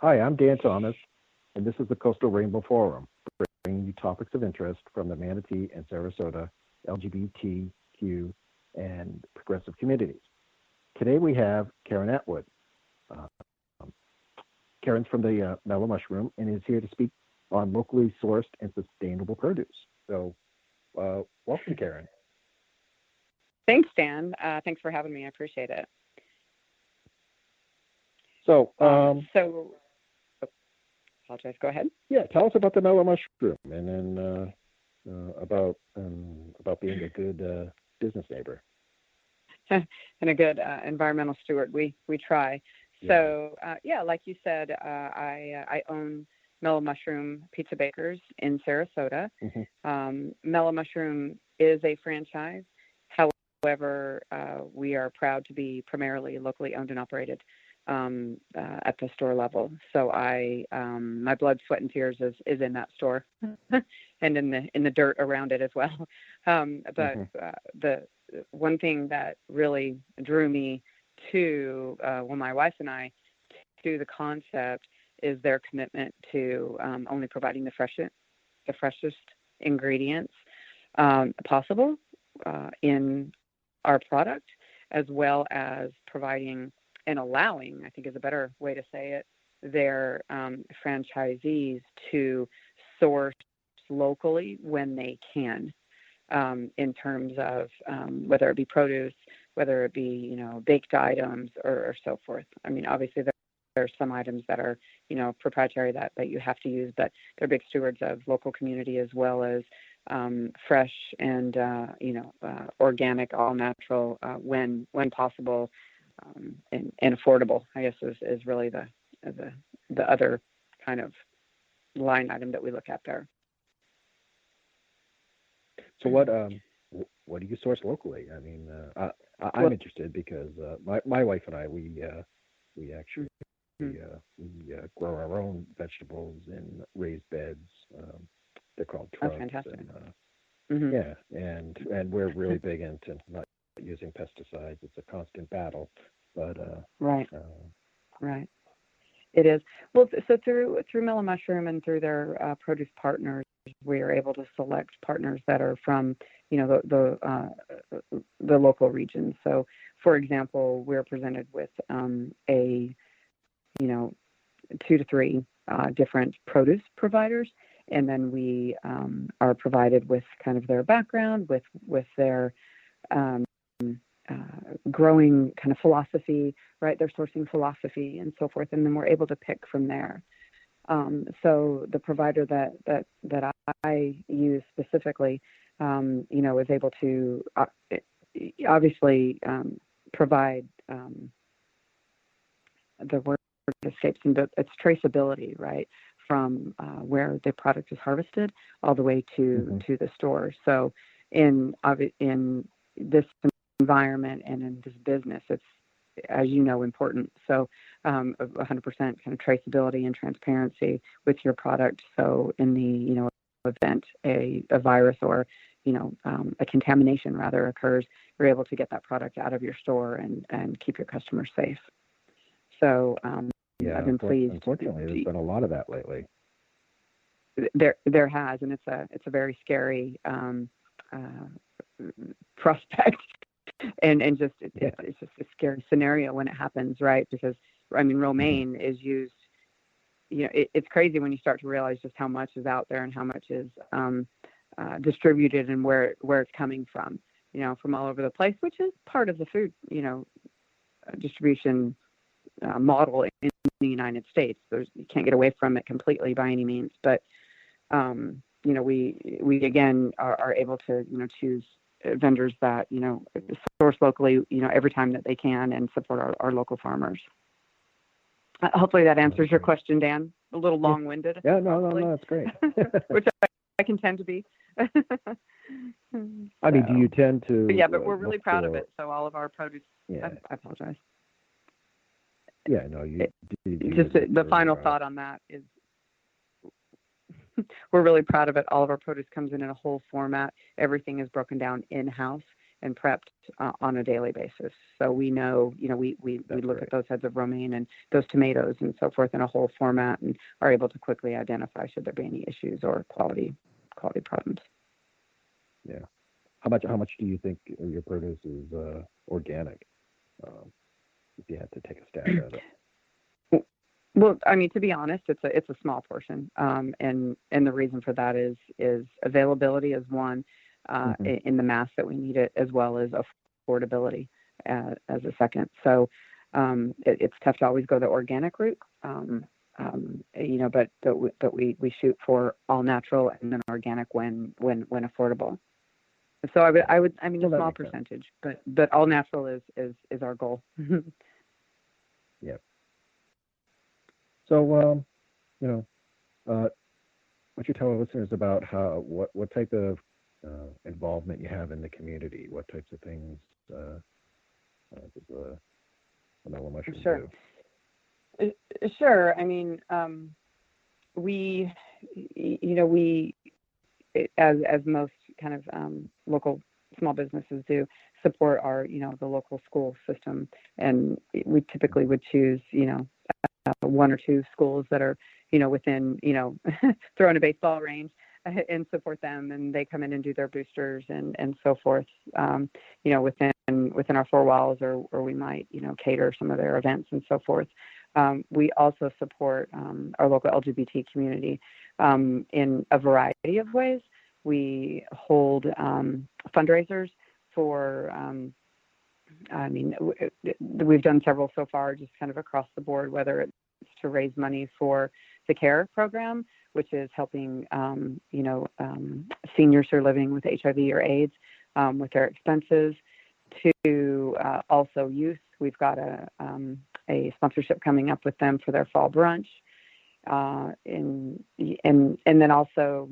Hi, I'm Dan Thomas, and this is the Coastal Rainbow Forum, bringing you topics of interest from the Manatee and Sarasota LGBTQ and progressive communities. Today we have Karen Atwood. Karen's from the Mellow Mushroom and is here to speak on locally sourced and sustainable produce. So, welcome, Karen. Thanks, Dan. Thanks for having me. I appreciate it. So, apologize. Go ahead. Yeah, tell us about the Mellow Mushroom, and then about being a good business neighbor and a good environmental steward. We try. Yeah. So like you said, I own Mellow Mushroom Pizza Bakers in Sarasota. Mm-hmm. Mellow Mushroom is a franchise. However, we are proud to be primarily locally owned and operated at the store level. So my blood, sweat, and tears is in that store and in the dirt around it as well. The one thing that really drew me to my wife and I to the concept is their commitment to only providing the freshest ingredients possible in our product, as well as providing and allowing, I think is a better way to say it, their franchisees to source locally when they can, in terms of whether it be produce, whether it be, baked items or so forth. I mean, obviously there are some items that are, proprietary that you have to use, but they're big stewards of local community as well as fresh and, organic, all natural when possible. And affordable, I guess, is really the other kind of line item that we look at there. So what do you source locally? I mean, I'm interested because my wife and I we actually grow our own vegetables in raised beds. They're called trucks. Oh, fantastic. And, Yeah, and we're really big into not using pesticides. It's a constant battle, but right. It is. Well, so through Mellow Mushroom and through their produce partners, we are able to select partners that are from, the local region. So, for example, we're presented with a 2 to 3 different produce providers, and then we are provided with kind of their background, with their growing kind of philosophy, right? Their sourcing philosophy and so forth, and then we're able to pick from there. So the provider that I use specifically, is able to obviously provide the word escapes me, but it's traceability, right, from where the product is harvested all the way to the store. So in this environment and in this business, it's, as you know, important. So 100% kind of traceability and transparency with your product. So in the event a virus or a contamination rather occurs, you're able to get that product out of your store and keep your customers safe. So I've been pleased. Unfortunately, there's been a lot of that lately. There has, and it's a very scary prospect. And it's just a scary scenario when it happens, right? Because romaine is used. It's crazy when you start to realize just how much is out there and how much is distributed and where it's coming from. From all over the place, which is part of the food, distribution model in the United States. You can't get away from it completely by any means, but we again are able to choose vendors that source locally every time that they can and support our local farmers. Hopefully that answers your question, Dan. A little long-winded. Yeah, no, that's great. Which I can tend to be. I mean, do you tend to? But we're really proud of it. So all of our produce. Yeah. I apologize. Yeah, no, you just the final thought on that is we're really proud of it. All of our produce comes in a whole format. Everything is broken down in-house and prepped on a daily basis. So we know, we look at those heads of romaine and those tomatoes and so forth in a whole format, and are able to quickly identify should there be any issues or quality problems. Yeah. How much do you think your produce is organic? If you had to take a stab at it. Well, I mean, to be honest, it's a small portion, and the reason for that is availability is one, in the mass that we need it, as well as affordability as a second. So it's tough to always go the organic route, but we shoot for all natural and then organic when affordable. So I mean, a small percentage, but all natural is our goal. Yeah. So, why don't you tell our listeners about what type of involvement you have in the community? What types of things does the Mellow Mushroom do? Sure. I mean, we, as most kind of local small businesses do, support our, the local school system, and we typically would choose, one or two schools that are, within, throwing a baseball range, and support them, and they come in and do their boosters and so forth, within our four walls, or we might, cater some of their events and so forth. We also support our local LGBT community in a variety of ways. We hold fundraisers for, we've done several so far, just kind of across the board, whether it's to raise money for the CARE program, which is helping, seniors who are living with HIV or AIDS with their expenses, to also youth. We've got a sponsorship coming up with them for their fall brunch, and then also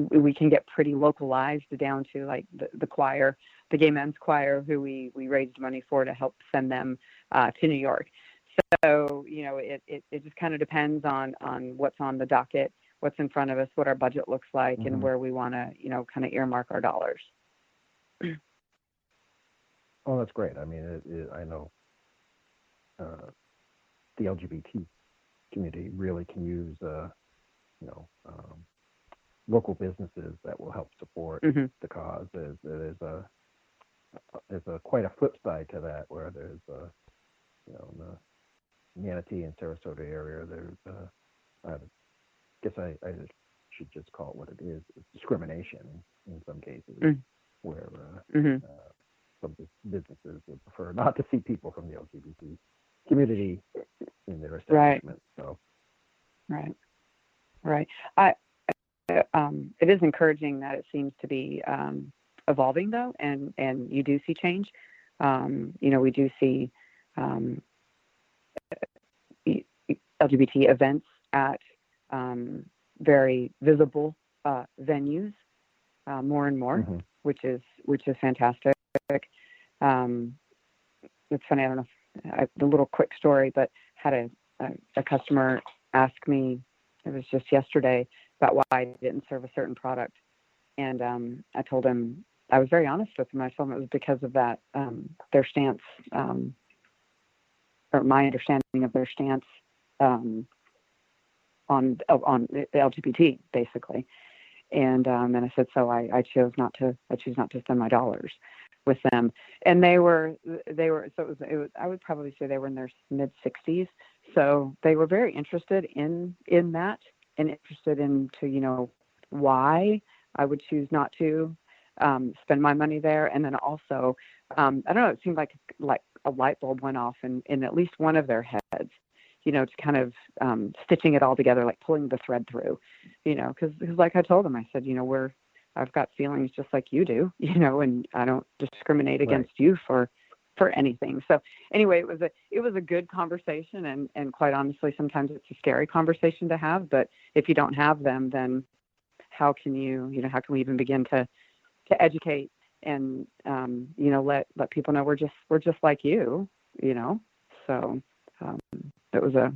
we can get pretty localized down to like the choir, the gay men's choir, who we raised money for to help send them to New York. So, it just kind of depends on what's on the docket, what's in front of us, what our budget looks like, and where we want to, kind of earmark our dollars. Oh, that's great. I mean, I know the LGBT community really can use, local businesses that will help support the cause. There's quite a flip side to that, where there's in the Manatee and Sarasota area, there's I guess I should just call it what it is. It's discrimination in some cases, where some businesses would prefer not to see people from the LGBT community in their establishment. So right. It is encouraging that it seems to be evolving, though, and you do see change. We do see LGBT events at very visible venues more and more, which is fantastic. It's funny. I don't know if a little quick story, but had a customer ask me, it was just yesterday, about why I didn't serve a certain product. And I told him, I was very honest with him. I told him it was because of that, their stance, or my understanding of their stance on the LGBT, basically. And I said, so I choose not to spend my dollars with them. And they were so it was I would probably say they were in their mid 60s. So they were very interested in that, and interested into, why I would choose not to spend my money there. And then also, I don't know, it seemed like a light bulb went off in at least one of their heads, to kind of stitching it all together, like pulling the thread through, because like I told them, I said, I've got feelings just like you do, and I don't discriminate against you for anything. So anyway, it was a good conversation, and quite honestly, sometimes it's a scary conversation to have, but if you don't have them, then how can we even begin to educate and, let people know we're just like you, so that was a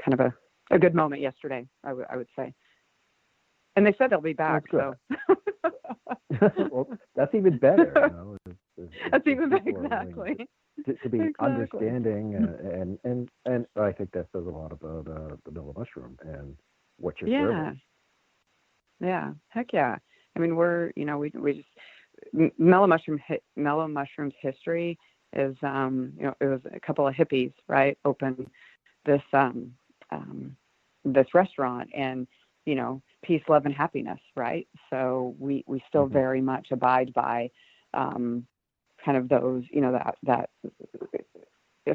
kind of a good moment yesterday, I would say. And they said they'll be back. So Well, that's even better, you know. That's If even better, people are willing exactly. to be Exactly. understanding, and I think that says a lot about the Mellow Mushroom and what you're serving. Yeah. Yeah. Heck yeah. I mean, we just Mellow Mushroom's history is, it was a couple of hippies, right, opened this um, this restaurant, and peace, love, and happiness, right? So we still Hmm. very much abide by kind of those, that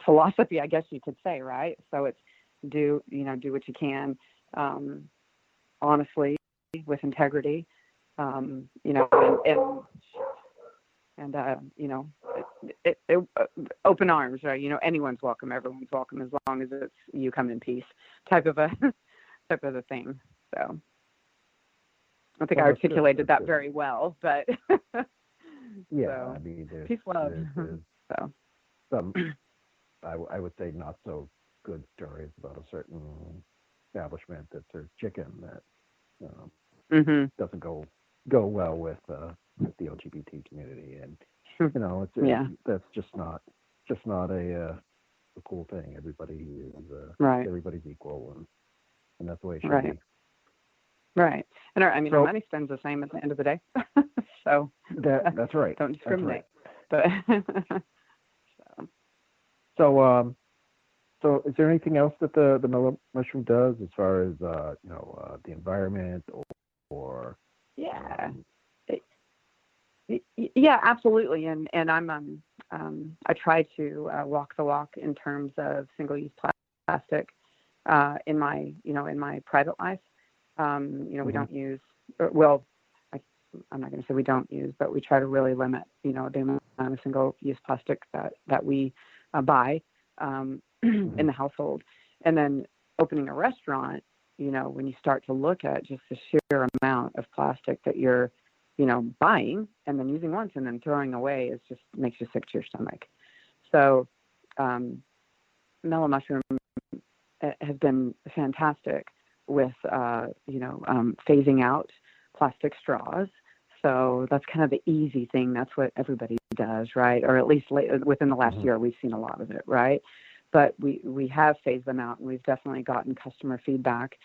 philosophy, I guess you could say, right? So it's do what you can, um, honestly, with integrity, you know, and open arms, right? Anyone's welcome, everyone's welcome, as long as it's you come in peace, type of a type of a thing. So I think Well, I that's good. articulated That's that good. very well, but Yeah, I so mean, peace, love. there's So some, I would say, not so good stories about a certain establishment that serves chicken that um, hmm doesn't go well with the LGBT community, and yeah, that's just not a cool thing. right, Everybody's equal, and that's the way it should right, be. right. And our So money spends the same at the end of the day, so that's right. don't That's right. discriminate. But so, So so is there anything else that the Mellow Mushroom does as far as the environment or yeah. um, Yeah, absolutely. And I try to walk the walk in terms of single-use plastic in my private life. We mhm, don't use, well, I, I'm not going to say we don't use, but we try to really limit, the amount of single-use plastic that we buy in mhm, the household. And then opening a restaurant, when you start to look at just the sheer amount of plastic that you're buying and then using once and then throwing away, is just makes you sick to your stomach. So, um, Mellow Mushroom has been fantastic with, phasing out plastic straws. So that's kind of the easy thing. That's what everybody does, right? Or at least within the last mhm, year, we've seen a lot of it, right? But we have phased them out, and we've definitely gotten customer feedback.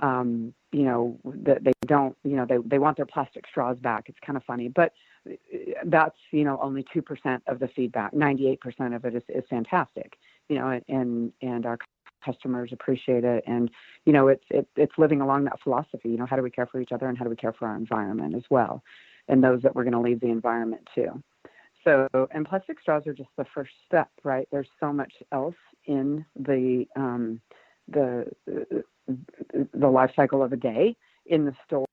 That they don't, they want their plastic straws back. It's kind of funny, but that's only 2% of the feedback. 98% of it is fantastic. And our customers appreciate it, and it's living along that philosophy. How do we care for each other, and how do we care for our environment as well, and those that we're going to leave the environment to. So, and plastic straws are just the first step, right? There's so much else in the life cycle of a day in the store,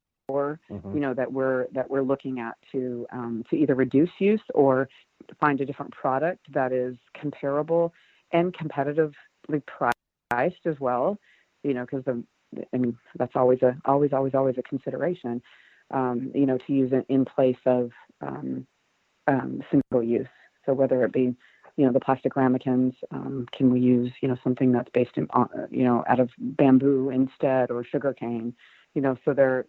mhm, that we're looking at to either reduce use or find a different product that is comparable and competitively priced as well. Because that's always a consideration. To use it in place of single use. So whether it be, the plastic ramekins, can we use, something that's based in, out of bamboo instead, or sugar cane, so they're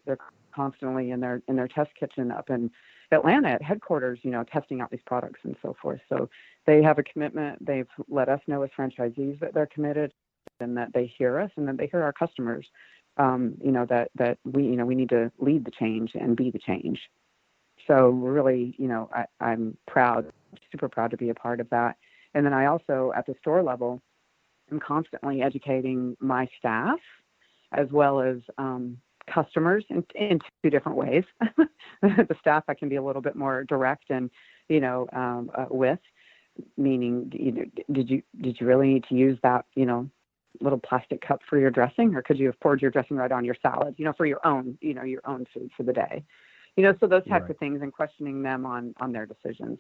constantly in their test kitchen up in Atlanta at headquarters, testing out these products and so forth. So they have a commitment. They've let us know as franchisees that they're committed, and that they hear us, and that they hear our customers, that we need to lead the change and be the change. So really, I'm proud, super proud to be a part of that. And then I also, at the store level, am constantly educating my staff as well as customers in two different ways. The staff, I can be a little bit more direct and, with, meaning, did you really need to use that, little plastic cup for your dressing, or could you have poured your dressing right on your salad, for your own food for the day? So those types right. of things, and questioning them on their decisions.